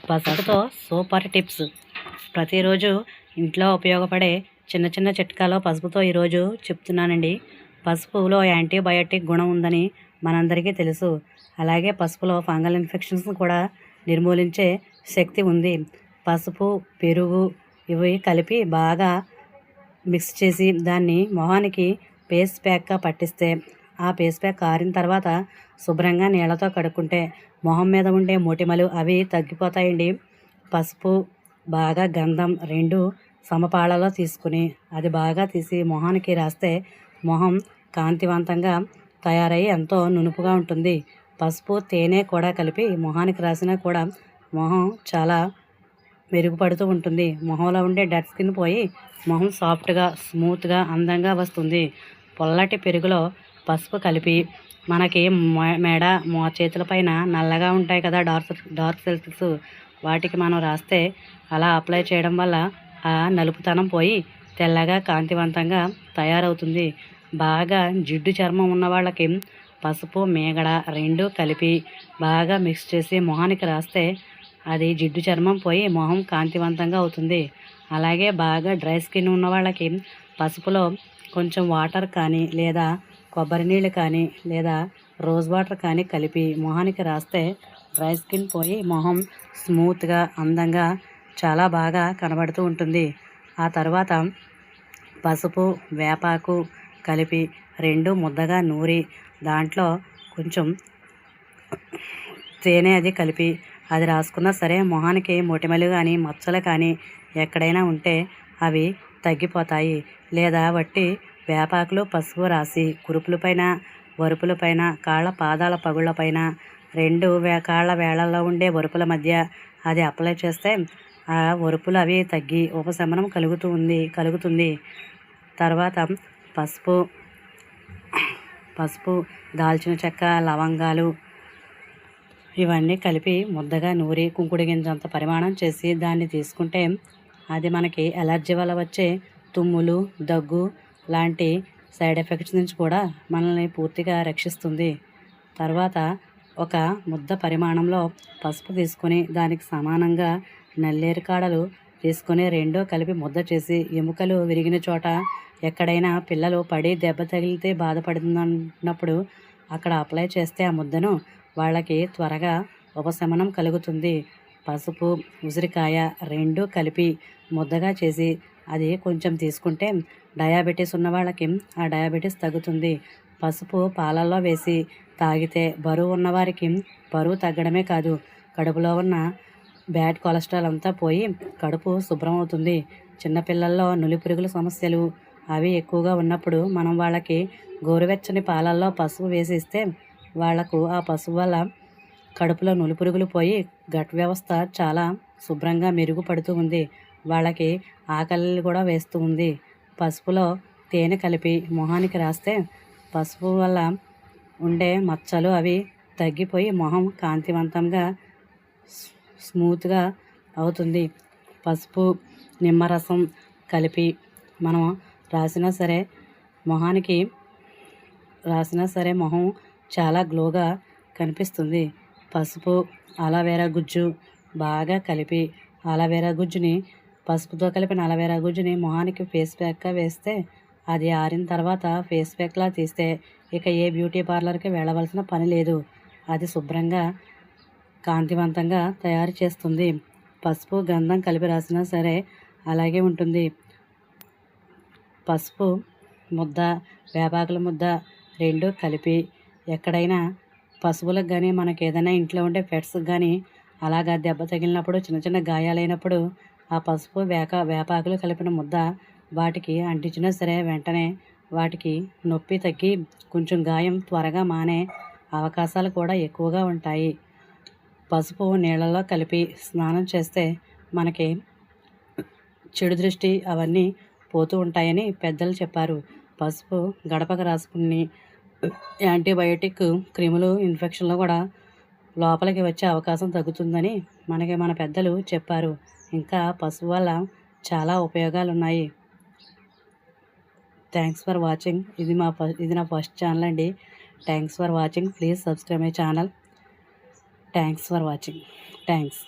పసుపుతో super tips. ప్రతిరోజు ఇంట్లో ఉపయోగపడే చిన్న చిన్న చిట్కాలో పసుపుతో ఈరోజు చెప్తున్నానండి. పసుపులో యాంటీబయాటిక్ గుణం ఉందని మనందరికీ తెలుసు. అలాగే పసుపులో ఫంగల్ ఇన్ఫెక్షన్స్ కూడా నిర్మూలించే శక్తి ఉంది. పసుపు, పెరుగు ఇవి కలిపి బాగా మిక్స్ చేసి దాన్ని మొహానికి ఫేస్ ప్యాక్గా పట్టిస్తే ఆ ఫేస్ ప్యాక్ ఆరిన తర్వాత శుభ్రంగా నీళ్ళతో కడుక్కుంటే మొహం మీద ఉండే మొటిమలు అవి తగ్గిపోతాయండి. పసుపు బాగా గంధం రెండు సమపాళలో తీసుకుని అది బాగా తీసి మొహానికి రాస్తే మొహం కాంతివంతంగా తయారై ఎంతో నునుపుగా ఉంటుంది. పసుపు తేనె కూడా కలిపి మొహానికి రాసినా కూడా మొహం చాలా మెరుగుపడుతూ ఉంటుంది. మొహంలో ఉండే డెడ్ స్కిన్ పోయి మొహం సాఫ్ట్గా స్మూత్గా అందంగా వస్తుంది. పొల్లటి పెరుగులో పసుపు కలిపి మనకి మెడ చేతుల పైన నల్లగా ఉంటాయి కదా డార్క్ సెల్స్, వాటికి మనం రాస్తే అలా అప్లై చేయడం వల్ల ఆ నలుపుతనం పోయి తెల్లగా కాంతివంతంగా తయారవుతుంది. బాగా జిడ్డు చర్మం ఉన్న వాళ్ళకి పసుపు మేగడ రెండు కలిపి బాగా మిక్స్ చేసి మొహానికి రాస్తే అది జిడ్డు చర్మం పోయి మొహం కాంతివంతంగా అవుతుంది. అలాగే బాగా డ్రై స్కిన్ ఉన్న వాళ్ళకి పసుపులో కొంచెం వాటర్ కానీ లేదా కొబ్బరి నీళ్ళు కానీ లేదా రోజ్ వాటర్ కానీ కలిపి మొహానికి రాస్తే డ్రై స్కిన్ పోయి మొహం స్మూత్గా అందంగా చాలా బాగా కనబడుతూ ఉంటుంది. ఆ తర్వాత పసుపు వేపాకు కలిపి రెండు ముద్దగా నూరి దాంట్లో కొంచెం తేనె అది కలిపి అది రాసుకున్నా సరే మొహానికి మొటిమలు కానీ మచ్చలు కానీ ఎక్కడైనా ఉంటే అవి తగ్గిపోతాయి. లేదా వట్టి వేపాకులు పసుపు రాసి కురుపులపైన వరుపులపైన కాళ్ళ పాదాల పగుళ్ళపైన రెండు కాళ్ళ వేళల్లో ఉండే వరుపుల మధ్య అది అప్లై చేస్తే ఆ వరుపులు అవి తగ్గి ఉపశమనం కలుగుతుంది. తర్వాత పసుపు దాల్చిన చెక్క లవంగాలు ఇవన్నీ కలిపి ముద్దగా నూరి కుంకుడు గింజంత పరిమాణం చేసి దాన్ని తీసుకుంటే అది మనకి ఎలర్జీ వల్ల వచ్చే తుమ్ములు దగ్గు లాంటి సైడ్ ఎఫెక్ట్స్ నుంచి కూడా మనల్ని పూర్తిగా రక్షిస్తుంది. తర్వాత ఒక ముద్ద పరిమాణంలో పసుపు తీసుకొని దానికి సమానంగా నల్లేరు కాడలు తీసుకొని రెండో కలిపి ముద్ద చేసి ఎముకలు విరిగిన చోట ఎక్కడైనా పిల్లలు పడి దెబ్బ తగిలితే బాధపడుతున్నప్పుడు అక్కడ అప్లై చేస్తే ఆ ముద్దను వాళ్ళకి త్వరగా ఉపశమనం కలుగుతుంది. పసుపు ఉసిరికాయ రెండు కలిపి ముద్దగా చేసి అది కొంచెం తీసుకుంటే డయాబెటీస్ ఉన్న వాళ్ళకి ఆ డయాబెటీస్ తగ్గుతుంది. పసుపు పాలల్లో వేసి తాగితే బరువు ఉన్నవారికి బరువు తగ్గడమే కాదు కడుపులో ఉన్న బ్యాడ్ కొలెస్ట్రాల్ అంతా పోయి కడుపు శుభ్రం అవుతుంది. చిన్నపిల్లల్లో నులిపురుగుల సమస్యలు అవి ఎక్కువగా ఉన్నప్పుడు మనం వాళ్ళకి గోరువెచ్చని పాలల్లో పసుపు వేసి ఇస్తే వాళ్లకు ఆ పసుపు వల్ల కడుపులో నులిపురుగులు పోయి గట్ వ్యవస్థ చాలా శుభ్రంగా మెరుగుపడుతూ ఉంది. వాళ్ళకి ఆకలి కూడా వేస్తూ ఉంది. పసుపులో తేనె కలిపి మొహానికి రాస్తే పసుపు వల్ల ఉండే మచ్చలు అవి తగ్గిపోయి మొహం కాంతివంతంగా స్మూత్గా అవుతుంది. పసుపు నిమ్మరసం కలిపి మనం రాసినా సరే మొహం చాలా గ్లోగా కనిపిస్తుంది. పసుపు అలోవెరా గుజ్జు బాగా కలిపి అలోవెరా గుజ్జుని పసుపుతో కలిపిన అలోవెరా గుజ్జుని మొహానికి ఫేస్ ప్యాక్గా వేస్తే అది ఆరిన తర్వాత ఫేస్ ప్యాక్లా తీస్తే ఇక ఏ బ్యూటీ పార్లర్కి వెళ్ళవలసిన పని లేదు. అది శుభ్రంగా కాంతివంతంగా తయారు చేస్తుంది. పసుపు గంధం కలిపి రాసినా సరే అలాగే ఉంటుంది. పసుపు ముద్ద వేపాకుల ముద్ద రెండు కలిపి ఎక్కడైనా పశువులకు కానీ మనకి ఏదైనా ఇంట్లో ఉండే పెట్స్కి కానీ అలాగా దెబ్బ తగిలినప్పుడు చిన్న చిన్న గాయాలైనప్పుడు ఆ పసుపు వేపాకులు కలిపిన ముద్ద వాటికి అంటించినా సరే వెంటనే వాటికి నొప్పి తగ్గి కొంచెం గాయం త్వరగా మానే అవకాశాలు కూడా ఎక్కువగా ఉంటాయి. పసుపు నీళ్ళలో కలిపి స్నానం చేస్తే మనకి చెడు దృష్టి అవన్నీ పోతూ ఉంటాయని పెద్దలు చెప్పారు. పసుపు గడపకు రాసుకుని యాంటీబయాటిక్ క్రిములు ఇన్ఫెక్షన్లు కూడా లోపలికి వచ్చే అవకాశం తగ్గుతుందని మన పెద్దలు చెప్పారు. ఇంకా పసుపు వల్ల చాలా ఉపయోగాలు ఉన్నాయి. Thanks for watching. ఇది నా ఫస్ట్ ఛానల్ అండి. Thanks for watching. Please subscribe my channel. Thanks for watching. Thanks.